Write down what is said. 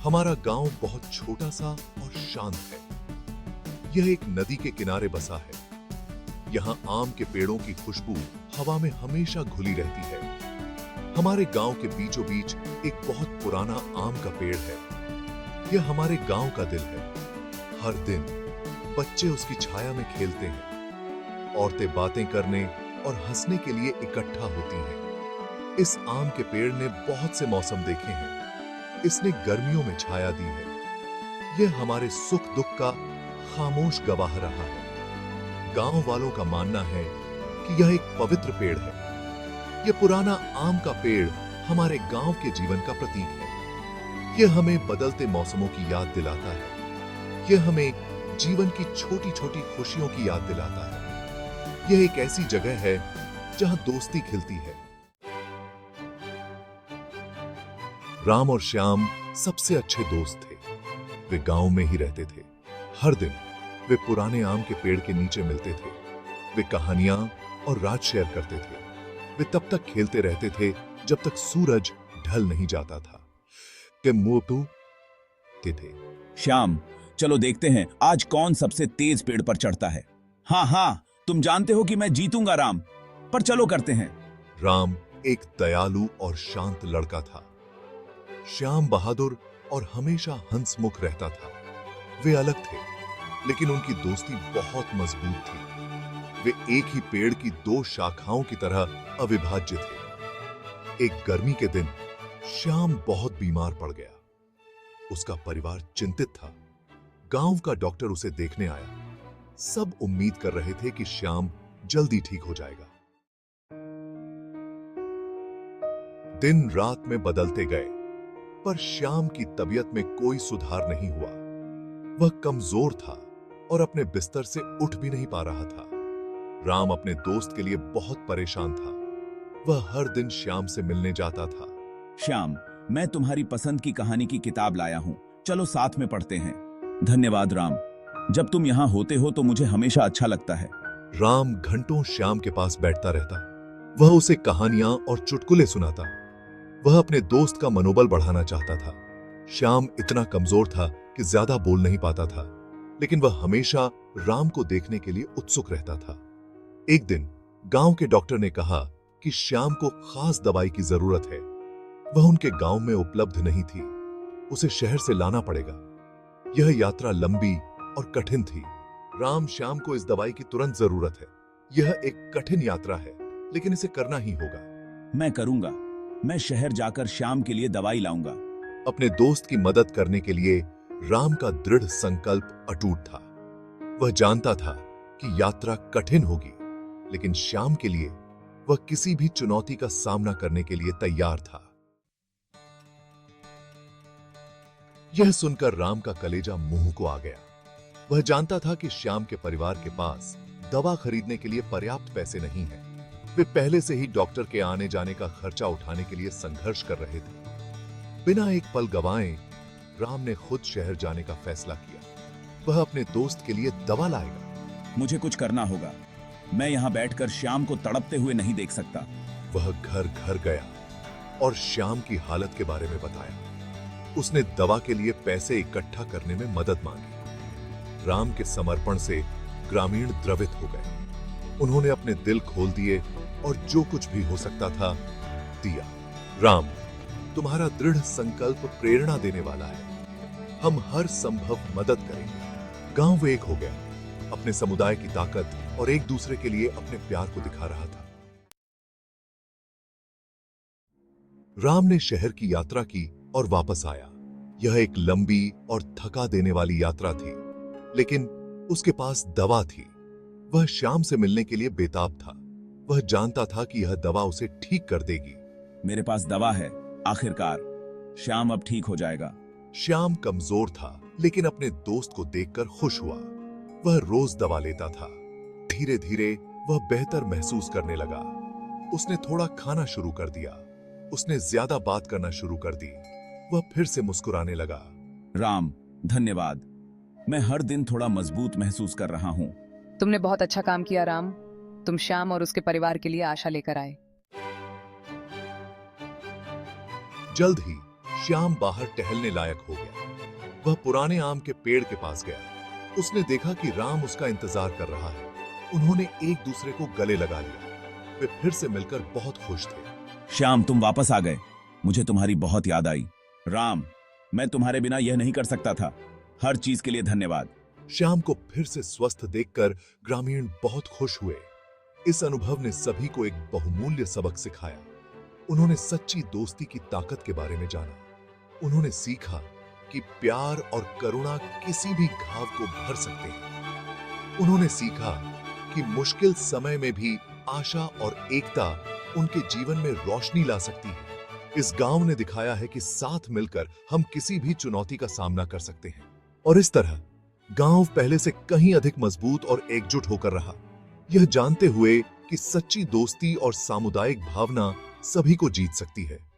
हमारा गांव बहुत छोटा सा और शांत है। यह एक नदी के किनारे बसा है। यहाँ आम के पेड़ों की खुशबू हवा में हमेशा घुली रहती है। हमारे गांव के बीचों बीच एक बहुत पुराना आम का पेड़ है। यह हमारे गांव का दिल है। हर दिन बच्चे उसकी छाया में खेलते हैं। औरतें बातें करने और हंसने के लिए इकट्ठा होती हैं। इस आम के पेड़ ने बहुत से मौसम देखे हैं। इसने गर्मियों में छाया दी है। यह हमारे सुख दुख का खामोश गवाह रहा है। गांव वालों का मानना है कि यह एक पवित्र पेड़ है। यह पुराना आम का पेड़ हमारे गांव के जीवन का प्रतीक है। यह हमें बदलते मौसमों की याद दिलाता है। यह हमें जीवन की छोटी छोटी खुशियों की याद दिलाता है। यह एक ऐसी जगह है जहां दोस्ती खिलती है। राम और श्याम सबसे अच्छे दोस्त थे। वे गांव में ही रहते थे। हर दिन वे पुराने आम के पेड़ के नीचे मिलते थे। वे कहानियां और राज शेयर करते थे। वे तब तक खेलते रहते थे जब तक सूरज ढल नहीं जाता था। के मोटू के थे। श्याम, चलो देखते हैं आज कौन सबसे तेज पेड़ पर चढ़ता है। हाँ हाँ, तुम जानते हो कि मैं जीतूंगा राम, पर चलो करते हैं। राम एक दयालु और शांत लड़का था। श्याम बहादुर और हमेशा हंसमुख रहता था। वे अलग थे, लेकिन उनकी दोस्ती बहुत मजबूत थी। वे एक ही पेड़ की दो शाखाओं की तरह अविभाज्य थे। एक गर्मी के दिन श्याम बहुत बीमार पड़ गया। उसका परिवार चिंतित था। गांव का डॉक्टर उसे देखने आया। सब उम्मीद कर रहे थे कि श्याम जल्दी ठीक हो जाएगा। दिन रात में बदलते गए, पर श्याम की तबीयत में कोई सुधार नहीं हुआ। वह कमजोर था और अपने बिस्तर से उठ भी नहीं पा रहा था। राम अपने दोस्त के लिए बहुत परेशान था। वह हर दिन श्याम से मिलने जाता था। श्याम, मैं तुम्हारी पसंद की कहानी की किताब लाया हूँ, चलो साथ में पढ़ते हैं। धन्यवाद राम, जब तुम यहाँ होते हो तो मुझे हमेशा अच्छा लगता है। राम घंटों श्याम के पास बैठता रहता। वह उसे कहानियां और चुटकुले सुनाता। वह अपने दोस्त का मनोबल बढ़ाना चाहता था। श्याम इतना कमजोर था कि ज्यादा बोल नहीं पाता था, लेकिन वह हमेशा राम को देखने के लिए उत्सुक रहता था। एक दिन गांव के डॉक्टर ने कहा कि श्याम को खास दवाई की जरूरत है। वह उनके गांव में उपलब्ध नहीं थी। उसे शहर से लाना पड़ेगा। यह यात्रा लंबी और कठिन थी। राम, श्याम को इस दवाई की तुरंत जरूरत है। यह एक कठिन यात्रा है, लेकिन इसे करना ही होगा। मैं करूंगा। मैं शहर जाकर श्याम के लिए दवाई लाऊंगा। अपने दोस्त की मदद करने के लिए राम का दृढ़ संकल्प अटूट था। वह जानता था कि यात्रा कठिन होगी, लेकिन श्याम के लिए वह किसी भी चुनौती का सामना करने के लिए तैयार था। यह सुनकर राम का कलेजा मुंह को आ गया। वह जानता था कि श्याम के परिवार के पास दवा खरीदने के लिए पर्याप्त पैसे नहीं हैं। वे पहले से ही डॉक्टर के आने जाने का खर्चा उठाने के लिए संघर्ष कर रहे थे। बिना एक पल गवाए राम ने खुद शहर जाने का फैसला किया। वह अपने दोस्त के लिए दवा लाएगा। मुझे कुछ करना होगा। मैं यहाँ बैठकर श्याम को तड़पते हुए नहीं देख सकता। वह घर घर गया और श्याम की हालत के बारे में बताया। उसने दवा के लिए पैसे इकट्ठा करने में मदद मांगी। राम के समर्पण से ग्रामीण द्रवित हो गए। उन्होंने अपने दिल खोल दिए और जो कुछ भी हो सकता था दिया। राम, तुम्हारा दृढ़ संकल्प प्रेरणा देने वाला है। हम हर संभव मदद करेंगे। गांव एक हो गया, अपने समुदाय की ताकत और एक दूसरे के लिए अपने प्यार को दिखा रहा था। राम ने शहर की यात्रा की और वापस आया। यह एक लंबी और थका देने वाली यात्रा थी, लेकिन उसके पास दवा थी। वह श्याम से मिलने के लिए बेताब था। वह जानता था कि यह दवा उसे ठीक कर देगी। मेरे पास दवा है, आखिरकार श्याम अब ठीक हो जाएगा। श्याम कमजोर था, लेकिन अपने दोस्त को देखकर खुश हुआ। वह रोज दवा लेता था। धीरे धीरे वह बेहतर महसूस करने लगा। उसने थोड़ा खाना शुरू कर दिया। उसने ज्यादा बात करना शुरू कर दी। वह फिर से मुस्कुराने लगा। राम, धन्यवाद। मैं हर दिन थोड़ा मजबूत महसूस कर रहा हूँ। तुमने बहुत अच्छा काम किया राम। तुम श्याम और उसके परिवार के लिए आशा लेकर आए। जल्द ही श्याम बाहर टहलने लायक हो गया। वह पुराने आम के पेड़ के पास गया। उसने देखा कि राम उसका इंतजार कर रहा है। उन्होंने एक दूसरे को गले लगा लिया। वे फिर से मिलकर बहुत खुश थे। श्याम, तुम वापस आ गए। मुझे तुम्हारी बहुत याद आई। राम, मैं तुम्हारे बिना यह नहीं कर सकता था। हर चीज के लिए धन्यवाद। श्याम को फिर से स्वस्थ देखकर ग्रामीण बहुत खुश हुए। इस अनुभव ने सभी को एक बहुमूल्य सबक सिखाया। उन्होंने सच्ची दोस्ती की ताकत के बारे में जाना। उन्होंने सीखा कि प्यार और करुणा किसी भी घाव को भर सकते हैं। उन्होंने सीखा कि मुश्किल समय में भी आशा और एकता उनके जीवन में रोशनी ला सकती है। इस गांव ने दिखाया है कि साथ मिलकर हम किसी भी चुनौती का सामना कर सकते हैं। और इस तरह गांव पहले से कहीं अधिक मजबूत और एकजुट होकर रहा, यह जानते हुए कि सच्ची दोस्ती और सामुदायिक भावना सभी को जीत सकती है।